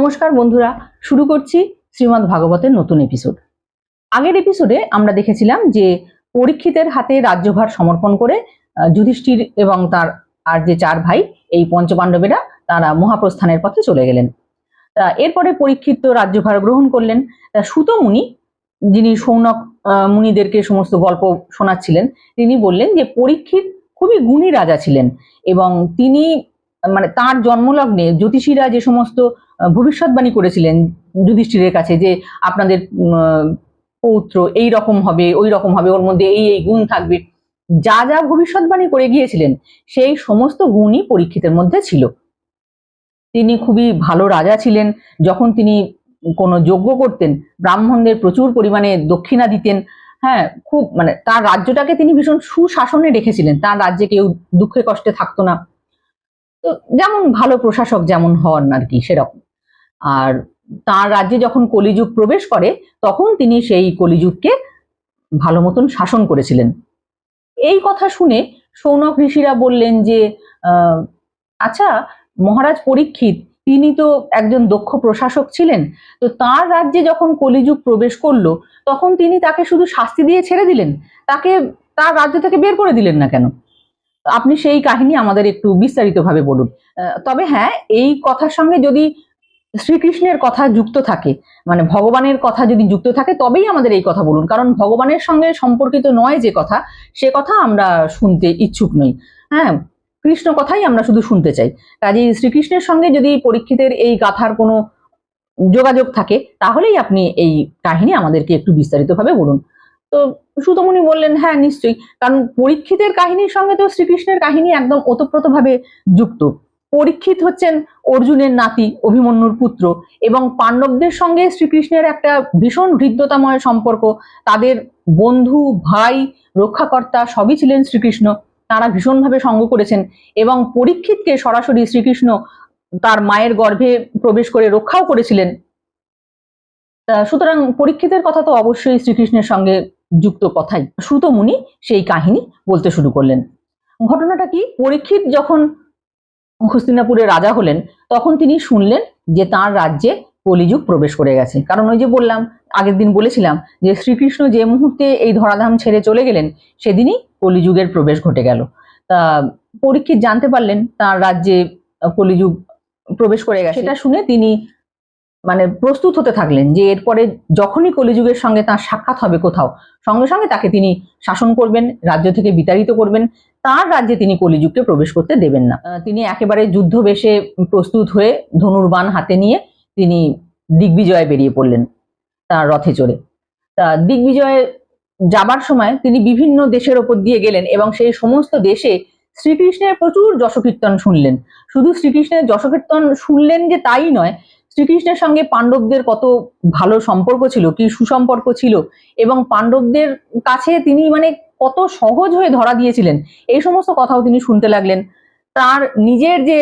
নমস্কার বন্ধুরা, শুরু করছি শ্রীমদ্ ভাগবতের নতুন এপিসোড। আগের এপিসোডে আমরা দেখেছিলাম যে পরীক্ষিতের হাতে রাজ্যভার সমর্পণ করে যুধিষ্ঠির এবং তার আর যে চার ভাই এই পঞ্চপাণ্ডবেরা তারা মহাপ্রস্থানের পথে চলে গেলেন। এরপরে পরীক্ষিত রাজ্যভার গ্রহণ করলেন। সুত মুনি, যিনি শৌনক মুনিদেরকে সমস্ত গল্প শোনাচ্ছিলেন, তিনি বললেন যে পরীক্ষিত খুবই গুণী রাজা ছিলেন এবং তিনি মানে তার জন্মলগ্নে জ্যোতিষীরা যে সমস্ত ভবিষ্যৎবাণী করেছিলেন যুধিষ্ঠিরের কাছে যে আপনাদের পৌত্র এই রকম হবে, ওই রকম হবে, ওর মধ্যে এই এই গুণ থাকবে, যা যা ভবিষ্যৎবাণী করে গিয়েছিলেন সেই সমস্ত গুণই পরীক্ষিতের মধ্যে ছিল। তিনি খুবই ভালো রাজা ছিলেন। যখন তিনি কোনো যজ্ঞ করতেন, ব্রাহ্মণদের প্রচুর পরিমাণে দক্ষিণা দিতেন। হ্যাঁ, খুব মানে তার রাজ্যটাকে তিনি ভীষণ সুশাসনে রেখেছিলেন। তার রাজ্যে কেউ দুঃখে কষ্টে থাকতো না। তো যেমন ভালো প্রশাসক যেমন হন আর কি, সেরকম। আর তার রাজ্যে যখন কলিযুগ প্রবেশ করে তখন তিনি সেই কলিযুগকে ভালো মতন শাসন করেছিলেন। এই কথা শুনে শৌনক ঋষিরা বললেন যে আচ্ছা, মহারাজ পরীক্ষিত তিনি তো একজন দক্ষ প্রশাসক ছিলেন, তো তার রাজ্যে যখন কলিযুগ প্রবেশ করলো তখন তিনি তাকে শুধু শাস্তি দিয়ে ছেড়ে দিলেন, তাকে তার রাজ্য থেকে বের করে দিলেন না কেন? আপনি সেই কাহিনী আমাদের একটু বিস্তারিতভাবে বলুন। তবে হ্যাঁ, এই কথার সঙ্গে যদি শ্রীকৃষ্ণের কথা যুক্ত থাকে, মানে ভগবানের কথা যদি যুক্ত থাকে, তবেই আমাদের এই কথা বলুন, কারণ ভগবানের সঙ্গে সম্পর্কিত নয় যে কথা, সে কথা আমরা শুনতে ইচ্ছুক নই। হ্যাঁ, কৃষ্ণ কথাই আমরা শুধু শুনতে চাই। কাজেই শ্রীকৃষ্ণের সঙ্গে যদি পরীক্ষিতের এই গাথার কোনো যোগাযোগ থাকে তাহলেই আপনি এই কাহিনী আমাদেরকে একটু বিস্তারিতভাবে বলুন। তো সুতমুনি বললেন হ্যাঁ নিশ্চয়ই, কারণ পরীক্ষিতের কাহিনীর সঙ্গে তো শ্রীকৃষ্ণের কাহিনী একদম ওতপ্রোতভাবে যুক্ত। পরীক্ষিত হচ্ছেন অর্জুনের নাতি, অভিমন্যুর পুত্র, এবং পাণ্ডবদের সঙ্গে শ্রীকৃষ্ণের একটা ভীষণ হৃদ্যতাময় সম্পর্ক। তাদের বন্ধু, ভাই, রক্ষাকর্তা সবই ছিলেন শ্রীকৃষ্ণ। তারা ভীষণভাবে সঙ্গ করেছেন এবং পরীক্ষিতকে সরাসরি শ্রীকৃষ্ণ তার মায়ের গর্ভে প্রবেশ করে রক্ষাও করেছিলেন। সুতরাং পরীক্ষিতের কথা তো অবশ্যই শ্রীকৃষ্ণের সঙ্গে যুক্ত কথাই। সুত মুনি সেই কাহিনী বলতে শুরু করলেন। ঘটনাটা কি, পরীক্ষিত যখন হস্তিনাপুরে রাজা হলেন তখন তিনি শুনলেন যে তার রাজ্যে কলিযুগ প্রবেশ করে গেছে। কারণ ওই যে বললাম, আগের দিন বলেছিলাম যে শ্রীকৃষ্ণ যে মুহূর্তে এই ধরাধাম ছেড়ে চলে গেলেন সেদিনই কলিযুগের প্রবেশ ঘটে গেল। তা পরীক্ষিত জানতে পারলেন তার রাজ্যে কলিযুগ প্রবেশ করে গেছে। সেটা শুনে তিনি মানে প্রস্তুত হতে থাকলেন যে এরপরে যখনই কলিযুগের সঙ্গে তার সাক্ষাৎ হবে কোথাও, সঙ্গে সঙ্গে তাকে তিনি শাসন করবেন, রাজ্য থেকে বিতাড়িত করবেন, তার রাজ্যে তিনি কলিযুগকে প্রবেশ করতে দেবেন না। তিনি একেবারে যুদ্ধ বেশে প্রস্তুত হয়ে ধনুর্বাণ হাতে নিয়ে তিনি দিগ্বিজয়ে বেরিয়ে পড়লেন তার রথে চড়ে। তা দিগ্বিজয়ে যাবার সময় তিনি বিভিন্ন দেশের ওপর দিয়ে গেলেন এবং সেই সমস্ত দেশে শ্রীকৃষ্ণের প্রচুর যশকীর্তন শুনলেন। শুধু শ্রীকৃষ্ণের যশকীর্তন শুনলেন যে তাই নয়, শ্রীকৃষ্ণের সঙ্গে পাণ্ডবদের কত ভালো সম্পর্ক ছিল, কি সুসম্পর্ক ছিল, এবং পাণ্ডবদের কাছে তিনি মানে কত সহজ হয়ে ধরা দিয়েছিলেন, এই সমস্ত কথাও তিনি শুনতে লাগলেন। তার নিজের যে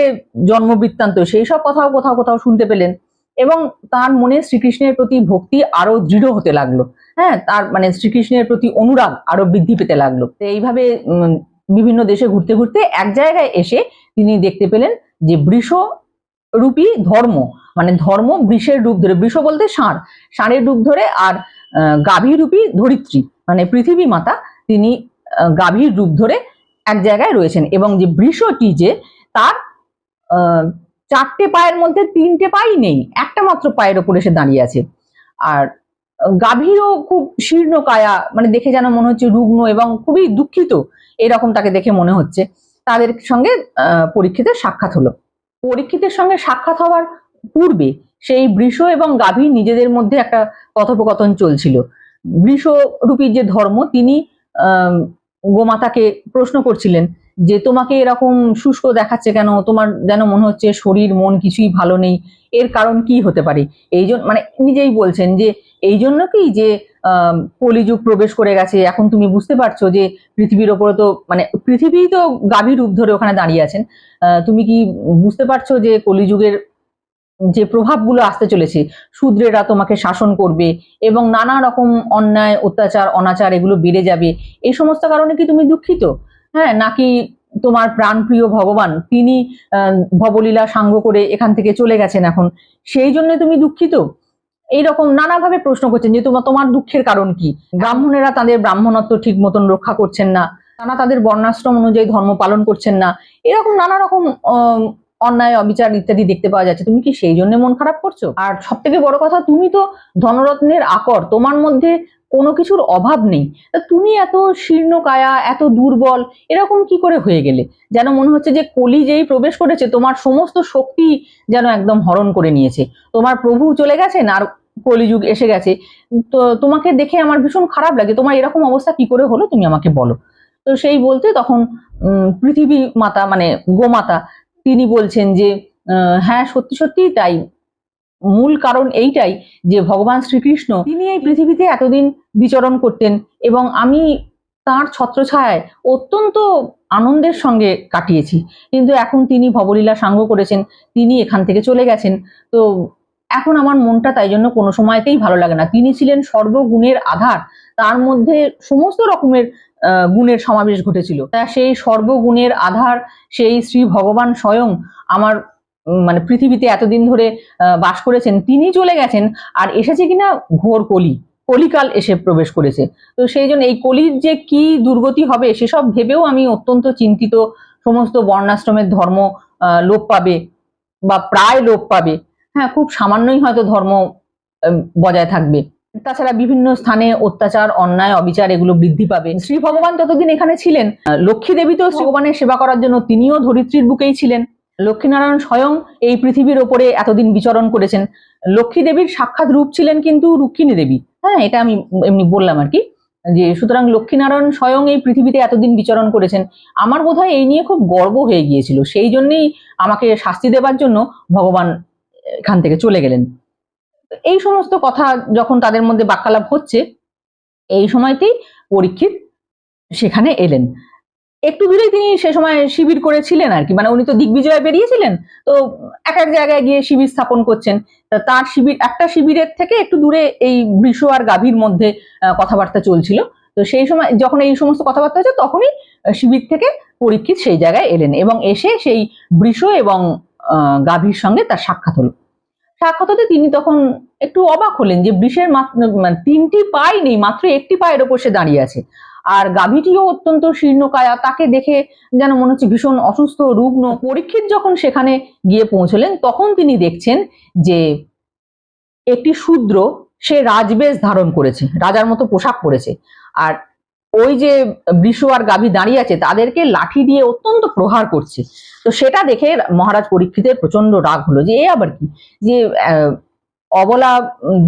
জন্মবৃত্তান্ত সেই সব কথাও কোথাও কোথাও শুনতে পেলেন এবং তার মনে শ্রীকৃষ্ণের প্রতি ভক্তি আরো দৃঢ় হতে লাগলো। হ্যাঁ, তার মানে শ্রীকৃষ্ণের প্রতি অনুরাগ আরো বৃদ্ধি পেতে লাগলো। তো এইভাবে বিভিন্ন দেশে ঘুরতে ঘুরতে এক জায়গায় এসে তিনি দেখতে পেলেন যে বৃষ রূপী ধর্ম, মানে ধর্ম বৃষের রূপ ধরে, বৃষ বলতে ষাঁড়, ষাঁড়ের রূপ ধরে, আর গাভী রূপী ধরিত্রী মানে পৃথিবী মাতা, তিনি গাভীর রূপ ধরে এক জায়গায় রয়েছেন এবং যে বৃষটি যে তার চারটে পায়ের মধ্যে তিনটে পাই নেই, একটা মাত্র পায়ের ওপর এসে দাঁড়িয়ে আছে। আর গাভীরও খুব শীর্ণ কায়া, মানে দেখে যেন মনে হচ্ছে রুগ্ন এবং খুবই দুঃখিত, এরকম তাকে দেখে মনে হচ্ছে। তাদের সঙ্গে পরীক্ষিতের সাক্ষাৎ হলো। পরীক্ষিতের সঙ্গে সাক্ষাৎ হওয়ার পূর্বে সেই বৃষ এবং গাভী নিজেদের মধ্যে একটা কথোপকথন চলছিল। বৃষ রূপী যে ধর্ম তিনি গোমাতাকে প্রশ্ন করছিলেন যে তোমাকে এরকম শুষ্ক দেখাচ্ছে কেন, তোমার যেন মনে হচ্ছে শরীর মন কিছুই ভালো নেই, এর কারণ কি হতে পারে? এই জন্য মানে নিজেই বলছেন যে এই জন্য কি যে কলিযুগ প্রবেশ করে গেছে, এখন তুমি বুঝতে পারছো যে পৃথিবীর ওপরে তো মানে পৃথিবী তো গাভী রূপ ধরে ওখানে দাঁড়িয়ে আছেন, তুমি কি বুঝতে পারছো যে কলিযুগের যে প্রভাবগুলো আসতে চলেছে, শূদ্রেরা তোমাকে শাসন করবে এবং নানা রকম অন্যায় অত্যাচার অনাচার এগুলো বেড়ে যাবে, এই সমস্ত কারণে কি তুমি দুঃখিত? হ্যাঁ, নাকি তোমার প্রাণপ্রিয় ভগবান তিনি ভবলীলা সাঙ্গ করে এখান থেকে চলে গেছেন এখন, সেই জন্য তুমি দুঃখিত? এইরকম নানাভাবে প্রশ্ন করছেন যে তোমার দুঃখের কারণ কি? ব্রাহ্মণেরা তাদের ব্রাহ্মণত্ব ঠিক মতন রক্ষা করছেন না, তারা তাদের বর্ণাশ্রম অনুযায়ী ধর্ম পালন করছেন না, এরকম নানা রকম অন্যায় অবিচার ইত্যাদি দেখতে পাওয়া যাচ্ছে। তুমি কি সেই জন্য মন খারাপ করছো? আর সব থেকে বড় কথা, তুমি তো ধনরত্নের আকর, তোমার মধ্যে কোনো কিছুর অভাব নেই, তুমি এত শীর্ণকায়া, এত দুর্বল এরকম কি করে হয়ে গেলে? যেন মনে হচ্ছে যে কলি যেই প্রবেশ করেছে তোমার সমস্ত শক্তি যেন একদম হরণ করে নিয়েছে। তোমার প্রভু চলে গেছেন আর কলিযুগ এসে গেছে, তো তোমাকে দেখে আমার ভীষণ খারাপ লাগে। তোমার এরকম অবস্থা কি করে হলো তুমি আমাকে বলো। তো সেই বলতে তখন পৃথিবী মাতা মানে গোমাতা তিনি বলছেন যে হ্যাঁ সত্যি সত্যি তাই, মূল কারণ এইটাই যে ভগবান শ্রীকৃষ্ণ তিনি এই পৃথিবীতে এতদিন বিচরণ করতেন এবং আমি তার ছত্রছায়ায় অত্যন্ত আনন্দের সঙ্গে কাটিয়েছি, কিন্তু এখন তিনি ভবলীলা সাঙ্গ করেছেন, তিনি এখান থেকে চলে গেছেন। তো এখন আমার মনটা তাই জন্য কোনো সময়তেই ভালো লাগে না। তিনি ছিলেন সর্বগুণের আধার, তার মধ্যে সমস্ত রকমের গুণের সমাবেশ ঘটেছিল। তা সেই সর্বগুণের আধার সেই শ্রী ভগবান স্বয়ং আমার মানে পৃথিবীতে এতদিন ধরে বাস করেছেন, তিনি চলে গেছেন আর এসেছে কিনা ঘোর কলিকাল এসে প্রবেশ করেছে। তো সেই জন্য এই কলির যে কি দুর্গতি হবে সেসব ভেবেও আমি অত্যন্ত চিন্তিত। সমস্ত বর্ণাশ্রমের ধর্ম লোপ পাবে বা প্রায় লোপ পাবে, হ্যাঁ খুব সামান্যই হয়তো ধর্ম বজায় থাকবে। তাছাড়া বিভিন্ন স্থানে অত্যাচার, অন্যায়, অবিচার এগুলো বৃদ্ধি পাবে। শ্রী ভগবান ততদিন এখানে ছিলেন, লক্ষ্মী দেবী তো ভগবানের সেবা করার জন্য তিনিও ধরিত্রীর বুকেই ছিলেন। লক্ষ্মীনারায়ণ স্বয়ং এই পৃথিবীর ওপরে এতদিন বিচরণ করেছেন। লক্ষ্মী দেবীর সাক্ষাৎ রূপ ছিলেন কিন্তু রুক্মিণী দেবী, হ্যাঁ এটা আমি এমনি বললাম আর কি, যে সুতরাং লক্ষ্মীনারায়ণ স্বয়ং এই পৃথিবীতে এতদিন বিচরণ করেছেন। আমার বোধহয় এই নিয়ে খুব গর্ব হয়ে গিয়েছিল, সেই জন্যই আমাকে শাস্তি দেবার জন্য ভগবান এখান থেকে চলে গেলেন। এই সমস্ত কথা যখন তাদের মধ্যে বাক্যালাপ হচ্ছে, এই সময়তেই পরীক্ষিত সেখানে এলেন। একটু দূরেই তিনি সে সময় শিবির করেছিলেন আর কি, মানে উনি তো দিগ্বিজয়ে বেরিয়েছিলেন, তো এক এক জায়গায় গিয়ে শিবির স্থাপন করছেন। তার শিবির, একটা শিবিরের থেকে একটু দূরে এই বৃষ আর গাভীর মধ্যে কথাবার্তা চলছিল। তো সেই সময় যখন এই সমস্ত কথাবার্তা হচ্ছে তখনই শিবির থেকে পরীক্ষিত সেই জায়গায় এলেন এবং এসে সেই বৃষ এবং গাভীর সঙ্গে তার সাক্ষাৎ হলো। সাক্ষাৎ হতে তিনি তখন একটু অবাক হলেন যে বৃষের মানে 3টি পাই নেই, মাত্র একটি পায়ের ওপর সে দাঁড়িয়ে আছে। আর গাভীটিও অত্যন্ত শীর্ণকায়া, তাকে দেখে যেন মনে হচ্ছে ভীষণ অসুস্থ, রুগ্ন। পরীক্ষিত যখন সেখানে গিয়ে পৌঁছলেন তখন তিনি দেখছেন যে একটি শূদ্র, সে রাজবেশ ধারণ করেছে, রাজার মতো পোশাক পরেছে, আর ওই যে বৃষ আর গাভী দাঁড়িয়ে আছে তাদেরকে লাঠি দিয়ে অত্যন্ত প্রহার করছে। তো সেটা দেখে মহারাজ পরীক্ষিতের প্রচন্ড রাগ হলো যে এ আবার কি, যে অবলা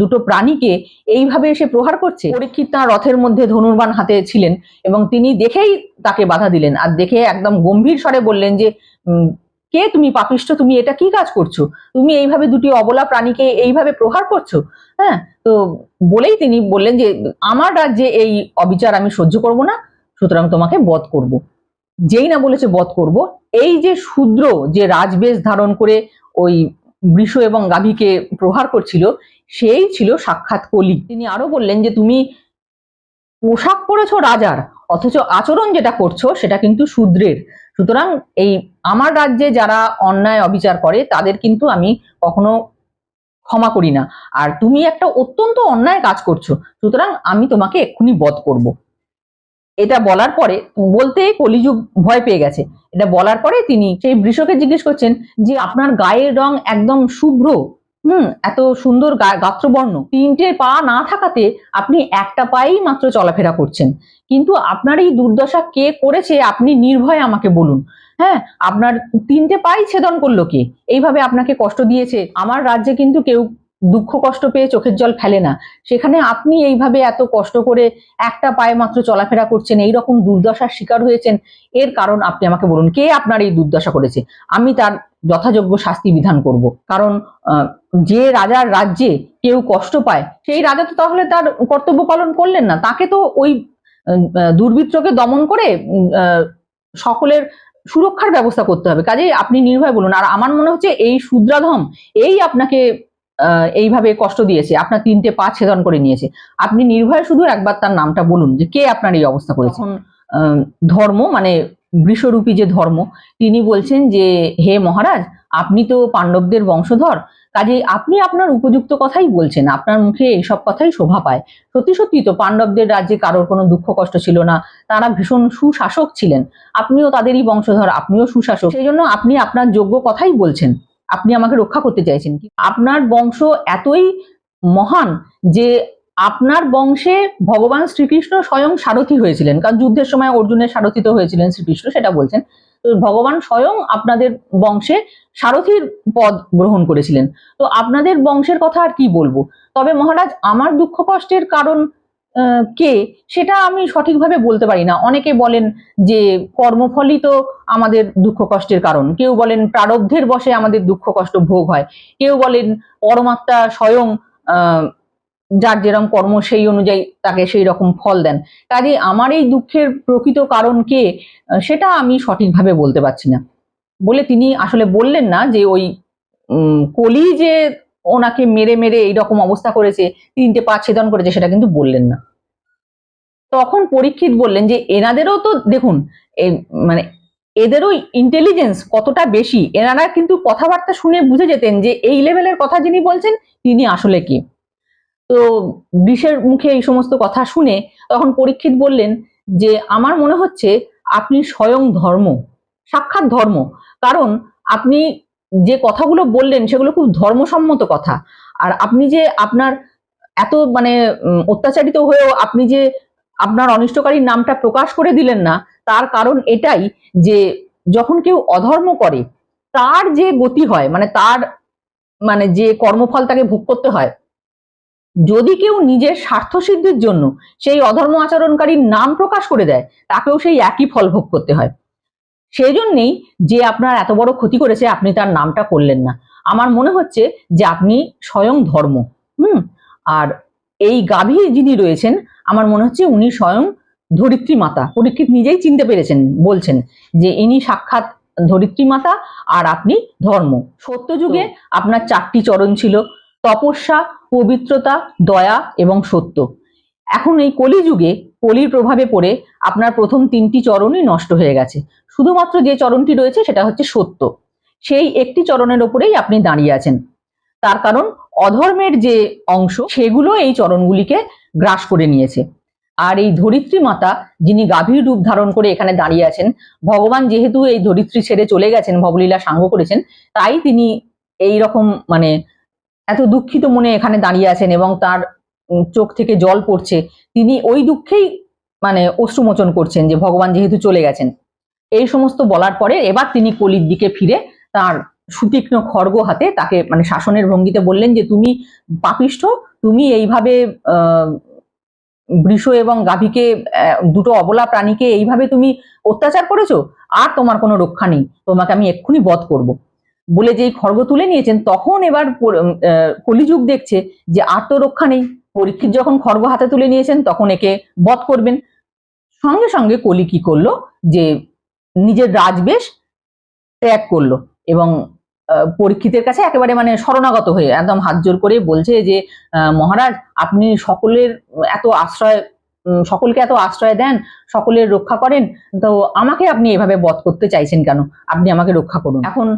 দুটো প্রাণীকে এইভাবে এসে প্রহার করছে। পরীক্ষিত তার রথের মধ্যে ধনুর্বাণ হাতে ছিলেন এবং তিনি দেখেই তাকে বাধা দিলেন, আর দেখে একদম গম্ভীর স্বরে বললেন যে কে তুমি পাপিষ্ঠ, তুমি এটা কি কাজ করছো? তুমি এইভাবে দুটি অবলা প্রাণীকে এইভাবে প্রহার করছো? হ্যাঁ, তো বলেই তিনি বললেন যে আমার রাজ্যে এই অবিচার আমি সহ্য করব না, সুতরাং তোমাকে বধ করব। যেই না বলেছে বধ করব, এই যে শূদ্র যে রাজবেশ ধারণ করে ওই বৃষ এবং গাভীকে প্রহার করছিল, সেই ছিল সাক্ষাৎ কলি। তিনি আরো বললেন যে তুমি পোশাক পরেছো রাজার, অথচ আচরণ যেটা করছো সেটা কিন্তু শূদ্রের। সুতরাং এই আমার রাজ্যে যারা অন্যায় অবিচার করে তাদের কিন্তু আমি কখনো ক্ষমা করি না, আর তুমি একটা অত্যন্ত অন্যায় কাজ করছো, সুতরাং আমি তোমাকে এক্ষুনি বধ করব। এটা বলার পরে, বলতে কলিযুগ ভয় পেয়ে গেছে, এটা বলার পরে তিনি সেই বৃষকে জিজ্ঞেস করছেন যে আপনার গায়ের রং একদম শুভ্র, এত সুন্দর গাত্রবর্ণ, 3টে পা না থাকাতে আপনি একটা পায়েই মাত্র চলাফেরা করছেন, কিন্তু আপনার এই দুর্দশা কে করেছে আপনি নির্ভয়ে আমাকে বলুন। হ্যাঁ, আপনার 3টে পাই ছেদন করলো কে, এইভাবে আপনাকে কষ্ট দিয়েছে? আমার রাজ্যে কিন্তু কেউ দুঃখ কষ্ট পেয়ে চোখের জল ফেলে না, সেখানে আপনি এইভাবে এত কষ্ট করে একটা পায়ে মাত্র চলাফেরা করছেন, এইরকম দুর্দশার শিকার হয়েছেন, এর কারণ আপনি আমাকে বলুন, কে আপনার এই দুর্দশা করেছে? আমি তার যথাযোগ্য শাস্তি বিধান করব। কারণ যে রাজার রাজ্যে কেউ কষ্ট পায় সেই রাজা তো তাহলে তার কর্তব্য পালন করলেন না, তাকে তো ওই দুর্বৃত্তকে দমন করে সকলের সুরক্ষার ব্যবস্থা করতে হবে। কাজেই আপনি নির্ভয় বলুন। আর আমার মনে হচ্ছে এই শূদ্রাধম এই আপনাকে এইভাবে কষ্ট দিয়েছে, আপনার 3টে পা ছেদন করে নিয়েছে, আপনি নির্ভয়ে শুধু একবার তার নামটা বলুন যে কে আপনার এই অবস্থা করেছে। ধর্ম মানে বৃষরূপী যে ধর্ম, তিনি বলছেন যে হে মহারাজ, আপনি তো পাণ্ডবদের বংশধর, কাজেই আপনি আপনার উপযুক্ত কথাই বলছেন, আপনার মুখে এইসব কথাই শোভা পায়। সত্যি সত্যি তো পাণ্ডবদের রাজ্যে কারোর কোনো দুঃখ কষ্ট ছিল না, তারা ভীষণ সুশাসক ছিলেন, আপনিও তাদেরই বংশধর, আপনিও সুশাসক, সেই জন্য আপনি আপনার যোগ্য কথাই বলছেন, আপনি আমাকে রক্ষা করতে চাইছেন। আপনার বংশ এতই মহান যে আপনার বংশে ভগবান শ্রীকৃষ্ণ স্বয়ং সারথি হয়েছিলেন, কারণ যুদ্ধের সময় অর্জুনের সারথি তো হয়েছিলেন শ্রীকৃষ্ণ, সেটা বলছেন। তো ভগবান স্বয়ং আপনাদের বংশে সারথির পদ গ্রহণ করেছিলেন, তো আপনাদের বংশের কথা আর কি বলবো। তবে মহারাজ, আমার দুঃখ কষ্টের কারণ কে সেটা আমি সঠিকভাবে বলতে পারি না। অনেকে বলেন যে কর্মফলই তো আমাদের দুঃখ কষ্টের কারণ, কেউ বলেন প্রারব্ধের বশে আমাদের দুঃখ কষ্ট ভোগ হয়, কেউ বলেন পরমাত্মা স্বয়ং যার যেরকম কর্ম সেই অনুযায়ী তাকে সেই রকম ফল দেন। কাজে আমার এই দুঃখের প্রকৃত কারণ কে সেটা আমি সঠিকভাবে বলতে পারছি না। বলে তিনি আসলে বললেন না যে ওই কলি যে ওনাকে মেরে মেরে এইরকম অবস্থা করেছে, 3টে পা ছেদন করেছে, সেটা কিন্তু বললেন না। তখন পরীক্ষিত বললেন যে এনাদেরও তো দেখুন, মানে এদেরও ইন্টেলিজেন্স কতটা বেশি, এনারা কিন্তু কথাবার্তা শুনে বুঝে যেতেন যে এই লেভেলের কথা যিনি বলছেন তিনি আসলে কি। তো বিষের মুখে এই সমস্ত কথা শুনে তখন পরীক্ষিত বললেন যে আমার মনে হচ্ছে আপনি স্বয়ং ধর্ম, সাক্ষাৎ ধর্ম, কারণ আপনি যে কথাগুলো বললেন সেগুলো খুব ধর্মসম্মত কথা। আর আপনি যে আপনার এত মানে অত্যাচারিত হয়েও আপনি যে আপনার অনিষ্টকারীর নামটা প্রকাশ করে দিলেন না, তার কারণ এটাই যে যখন কেউ অধর্ম করে তার যে গতি হয়, মানে তার মানে যে কর্মফল তাকে ভোগ করতে হয়, যদি কেউ নিজের স্বার্থ সিদ্ধির জন্য সেই অধর্ম আচরণকারীর নাম প্রকাশ করে দেয়, তাকেও সেই একই ফল ভোগ করতে হয়। সেই জন্যেই যে আপনার এত বড় ক্ষতি করেছে আপনি তার নামটা করলেন না। আমার মনে হচ্ছে যে আপনি স্বয়ং ধর্ম। আর এই গাভী যিনি রয়েছেন, আমার মনে হচ্ছে উনি স্বয়ং ধরিত্রী মাতা। পরীক্ষিত নিজেই চিনতে পেরেছেন, বলছেন যে ইনি সাক্ষাৎ ধরিত্রী মাতা আর আপনি ধর্ম। সত্যযুগে আপনার 4টি চরণ ছিল: তপস্যা, পবিত্রতা, দয়া এবং সত্য। এখন এই কলিযুগে কলির প্রভাবে পড়ে আপনার প্রথম 3টি চরণই নষ্ট হয়ে গেছে, শুধুমাত্র যে চরণটি রয়েছে সেটা হচ্ছে সত্য। সেই একটি চরণের ওপরেই আপনি দাঁড়িয়ে আছেন, তার কারণ অধর্মের যে অংশ সেগুলো এই চরণগুলিকে গ্রাস করে নিয়েছে। আর এই ধরিত্রী মাতা যিনি গাভীর রূপ ধারণ করে এখানে দাঁড়িয়ে আছেন, ভগবান যেহেতু এই ধরিত্রী ছেড়ে চলে গেছেন, ভবলীলা সাঙ্গ করেছেন, তাই তিনি এই রকম মানে এত দুঃখিত মনে এখানে দাঁড়িয়ে আছেন এবং তার চোখ থেকে জল পড়ছে। তিনি ওই দুঃখেই মানে অশ্রুমোচন করছেন যে ভগবান যেহেতু চলে গেছেন। এই সমস্ত বলার পরে এবার তিনি কলির দিকে ফিরে তার সুতীক্ষ্ণ খড়গ হাতে তাকে মানে শাসনের ভঙ্গিতে বললেন যে তুমি পাপিষ্ঠ, তুমি এইভাবে বৃষ এবং গাভীকে, দুটো অবলা প্রাণীকে এইভাবে তুমি অত্যাচার করেছো, আর তোমার কোনো রক্ষা নেই, তোমাকে আমি এক্ষুনি বধ করব। বলে যেই খড়গ তুলে নিয়েছেন, তখন এবার কলিযুগ দেখছে যে আর তো রক্ষা নেই। পরীক্ষিত যখন খড়গ হাতে তুলে নিয়েছেন তখন একে বধ করবেন। সঙ্গে সঙ্গে কলি কি করলো যে নিজের রাজবেশ ত্যাগ করলো এবং পরীক্ষিতের কাছে একেবারে মানে শরণাগত হয়ে একদম হাত জোর করে বলছে যে মহারাজ, আপনি সকলের এত আশ্রয়, সকলকে এত আশ্রয় দেন, সকলের রক্ষা করেন, তো আমাকে আপনি এভাবে বধ করতে চাইছেন কেন? আপনি আমাকে রক্ষা করুন। এখন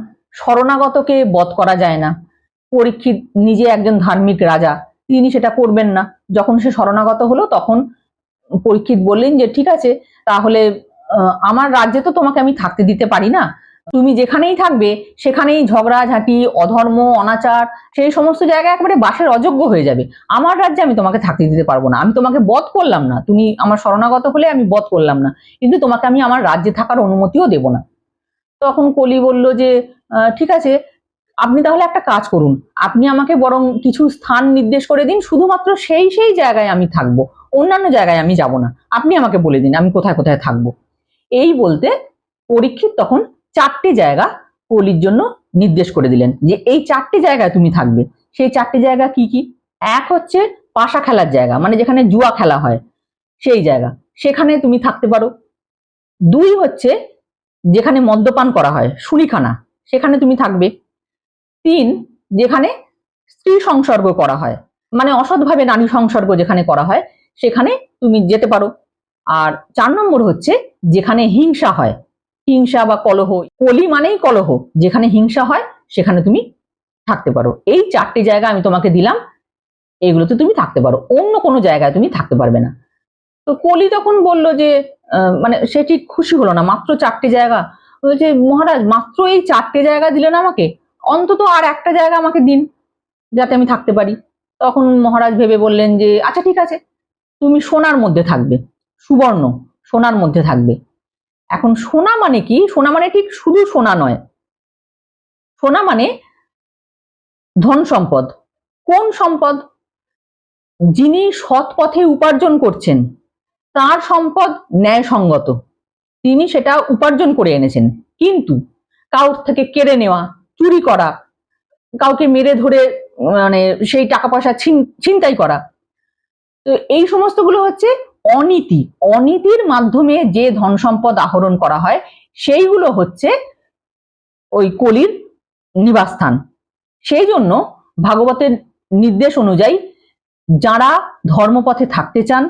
শরণাগতকে বধ করা যায় না, পরীক্ষিত নিজে একজন ধার্মিক রাজা, তিনি সেটা করবেন না। যখন সে শরণাগত হলো তখন পরীক্ষিত বললেন যে ঠিক আছে, তাহলে আমার রাজ্যে তো তোমাকে আমি থাকতে দিতে পারি না, তুমি যেখানেই থাকবে সেখানেই ঝগড়াঝাঁটি, অধর্ম, অনাচার সেই সমস্ত জায়গায় একেবারে বাসের অযোগ্য হয়ে যাবে। আমার রাজ্যে আমি তোমাকে থাকতে দিতে পারবো না। আমি তোমাকে বধ করলাম না, তুমি আমার শরণাগত হলে আমি বধ করলাম না, কিন্তু তোমাকে আমি আমার রাজ্যে থাকার অনুমতিও দেব না। তখন কলি বলল যে ঠিক আছে, আপনি তাহলে একটা কাজ করুন, আপনি আমাকে বরং কিছু স্থান নির্দেশ করে দিন, শুধুমাত্র সেই সেই জায়গায় আমি থাকবো, অন্যান্য জায়গায় আমি যাব না। আপনি আমাকে বলে দিন আমি কোথায় কোথায় থাকবো। এই বলতে পরীক্ষিত তখন 4টি জায়গা কলির জন্য নির্দেশ করে দিলেন যে এই 4টি জায়গায় তুমি থাকবে। সেই 4টি জায়গা কি কি? এক হচ্ছে পাশা খেলার জায়গা, মানে যেখানে জুয়া খেলা হয় সেই জায়গা, সেখানে তুমি থাকতে পারো। 2 হচ্ছে যেখানে মদ্যপান করা হয়, শুনিখানা, সেখানে তুমি থাকবে। 3 যেখানে স্ত্রী সংসর্গ করা হয়, মানে অসৎভাবে নারী সংসর্গ যেখানে করা হয়, সেখানে তুমি যেতে পারো। আর 4 নম্বর হচ্ছে যেখানে হিংসা হয়, হিংসা বা কলহ, কলি মানেই কলহ, যেখানে হিংসা হয় সেখানে তুমি থাকতে পারো। এই 4টি জায়গা আমি তোমাকে দিলাম, এইগুলোতে তুমি থাকতে পারো, অন্য কোনো জায়গায় তুমি থাকতে পারবে না। তো কলি তখন বলল যে মানে সে ঠিক খুশি হলো না, মাত্র 4টি জায়গা। বলছে মহারাজ মাত্র এই 4টে জায়গা দিলেন আমাকে, অন্তত আর একটা জায়গা আমাকে দিন যাতে আমি থাকতে পারি। তখন মহারাজ ভেবে বললেন যে আচ্ছা ঠিক আছে, তুমি সোনার মধ্যে থাকবে, সুবর্ণ সোনার মধ্যে থাকবে। এখন সোনা মানে কি? সোনা মানে ঠিক শুধু সোনা নয়, সোনা মানে ধন সম্পদ। কোন সম্পদ? যিনি সৎ পথে উপার্জন করছেন তার সম্পদ ন্যায়সঙ্গত, তিনি সেটা উপার্জন করে এনেছেন। কিন্তু কারোর থেকে কেড়ে নেওয়া, চুরি করা, কাউকে মেরে ধরে মানে সেই টাকা পয়সা ছিনতাই করা, তো এই সমস্তগুলো হচ্ছে অনীতি। অনীতির মাধ্যমে যে ধন সম্পদ আহরণ করা হয় সেইগুলো হচ্ছে ওই কলির নিবাসস্থান। সেই জন্য ভাগবতের নির্দেশ অনুযায়ী যারা ধর্মপথে থাকতে চান,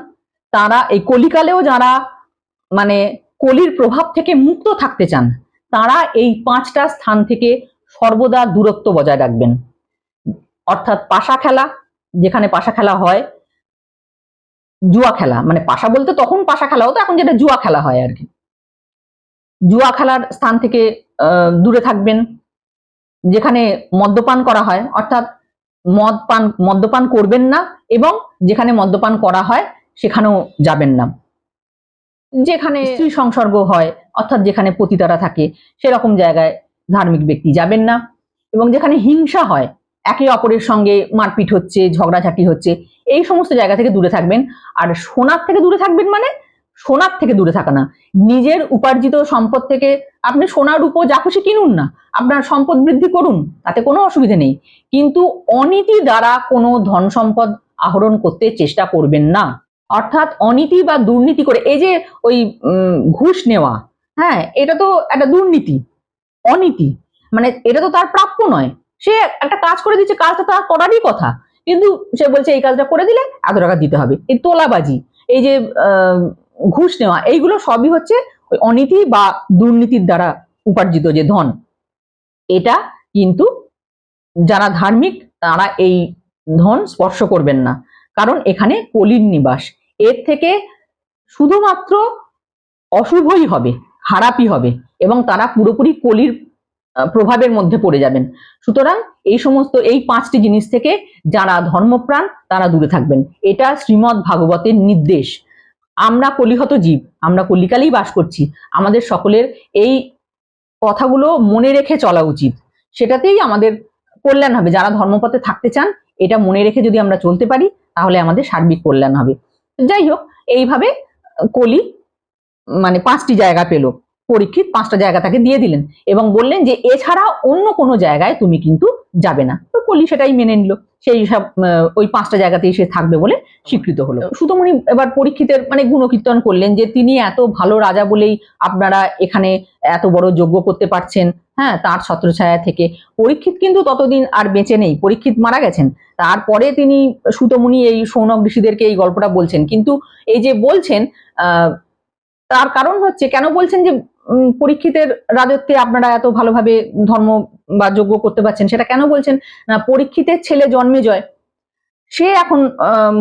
তারা এই কলিকালেও যারা মানে কলির প্রভাব থেকে মুক্ত থাকতে চান, তারা এই 5টা স্থান থেকে সর্বদা দূরত্ব বজায় রাখবেন। অর্থাৎ পাশা খেলা, যেখানে পাশা খেলা হয়, জুয়া খেলা, মানে পাশা বলতে তখন পাশা খেলা হতো, এখন যেটা জুয়া খেলা হয় আর কি, জুয়া খেলার স্থান থেকে দূরে থাকবেন। যেখানে মদ্যপান করা হয়, অর্থাৎ মদ্যপান করবেন না, এবং যেখানে মদ্যপান করা হয় সেখানেও যাবেন না। যেখানে স্ত্রী সংসর্গ হয়, অর্থাৎ যেখানে পতিতারা থাকে, সেরকম জায়গায় ধার্মিক ব্যক্তি যাবেন না। এবং যেখানে হিংসা হয়, একে অপরের সঙ্গে মারপিট হচ্ছে, ঝগড়াঝাটি হচ্ছে, এই সমস্ত জায়গা থেকে দূরে থাকবেন। আর সোনার থেকে দূরে থাকবেন মানে সোনার থেকে দূরে থাকা না, নিজের উপার্জিত সম্পদ থেকে আপনি সোনা রূপো যা খুশি কিনুন না, আপনার সম্পদ বৃদ্ধি করুন, তাতে কোনো অসুবিধা নেই, কিন্তু অনীতি দ্বারা কোনো ধন সম্পদ আহরণ করতে চেষ্টা করবেন না। অর্থাৎ অনীতি বা দুর্নীতি করে, এই যে ওই ঘুষ নেওয়া, হ্যাঁ, এটা তো একটা দুর্নীতি, অনীতি, মানে এটা তো তার প্রাপ্য নয়। সে একটা কাজ করে দিচ্ছে, কাজটা তার করারই কথা, কিন্তু সে বলছে এই কাজটা করে দিলে এত টাকা দিতে হবে। এই তোলাবাজি, এই যে ঘুষ নেওয়া, এইগুলো সবই হচ্ছে ওই অনীতি বা দুর্নীতির দ্বারা উপার্জিত যে ধন। এটা কিন্তু যারা ধার্মিক তারা এই ধন স্পর্শ করবেন না, কারণ এখানে কলির নিবাস। এর থেকে শুধুমাত্র অশুভই হবে, খারাপই হবে, এবং তারা পুরোপুরি কলির প্রভাবের মধ্যে পড়ে যাবেন। সুতরাং এই 5টি জিনিস থেকে যারা ধর্মপ্রাণ তারা দূরে থাকবেন। এটা শ্রীমদ্ ভাগবতের নির্দেশ। আমরা কলিহত জীব, আমরা কলিকালেই বাস করছি, আমাদের সকলের এই কথাগুলো মনে রেখে চলা উচিত, সেটাতেই আমাদের কল্যাণ হবে। যারা ধর্মপথে থাকতে চান, এটা মনে রেখে যদি আমরা চলতে পারি তাহলে আমাদের সার্বিক কল্যাণ হবে। যাই হোক, এইভাবে কলি মানে 5টি জায়গা পেল, পরীক্ষিত 5টা জায়গা তাকে দিয়ে দিলেন এবং বললেন যে এছাড়া অন্য কোনো জায়গায় তুমি কিন্তু যাবে না। তো কলি সেটাই মেনে নিল, সেই সব ওই 5টা জায়গাতেই সে থাকবে বলে স্বীকৃত হলো। সুতমুনি এবার পরীক্ষিতের মানে গুণকীর্তন করলেন যে তিনি এত ভালো রাজা বলেই আপনারা এখানে এত বড় যজ্ঞ করতে পারছেন, হ্যাঁ, তার ছত্রছায়া থেকে। পরীক্ষিত কিন্তু ততদিন আর বেঁচে নেই, পরীক্ষিত মারা গেছেন। তারপরে তিনি সুতমুনি এই শৌনক ঋষিদেরকে এই গল্পটা বলছেন, কিন্তু এই যে বলছেন তার কারণ হচ্ছে, কেন বলছেন যে পরীক্ষিতের রাজত্বে আপনারা এত ভালোভাবে ধর্ম বা যজ্ঞ করতে পারছেন, সেটা কেন বলছেন না, পরীক্ষিতের ছেলে জন্মেজয় সে এখন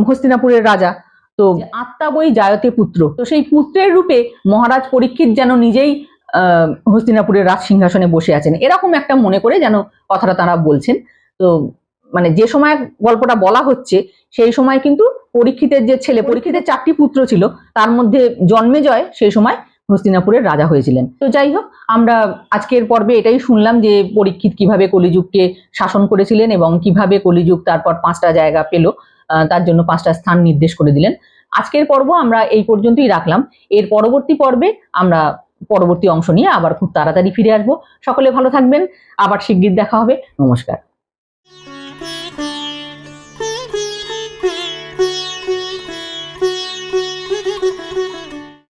হস্তিনাপুরের রাজা। তো আত্মা বই জায়তে পুত্র, তো সেই পুত্রের রূপে মহারাজ পরীক্ষিত যেন নিজেই হস্তিনাপুরের রাজ সিংহাসনে বসে আছেন, এরকম একটা মনে করে যেন কথাটা তারা বলছেন। তো মানে যে সময় গল্পটা বলা হচ্ছে সেই সময় কিন্তু পরীক্ষিতের যে ছেলে, পরীক্ষিতের 4টি পুত্র ছিল, তার মধ্যে জন্মেজয় সেই সময় হস্তিনাপুরের রাজা হয়েছিলেন। তো যাই হোক, আমরা আজকের পর্বে এটাই শুনলাম যে পরীক্ষিত কিভাবে কলিযুগকে শাসন করেছিলেন এবং কিভাবে কলিযুগ তারপর 5টা জায়গা পেল, তার জন্য 5টা স্থান নির্দেশ করে দিলেন। আজকের পর্ব আমরা এই পর্যন্তই রাখলাম। এর পরবর্তী পর্বে আমরা পরবর্তী অংশ নিয়ে আবার খুব তাড়াতাড়ি ফিরে আসবো। সকলে ভালো থাকবেন, আবার শিগগির দেখা হবে। নমস্কার।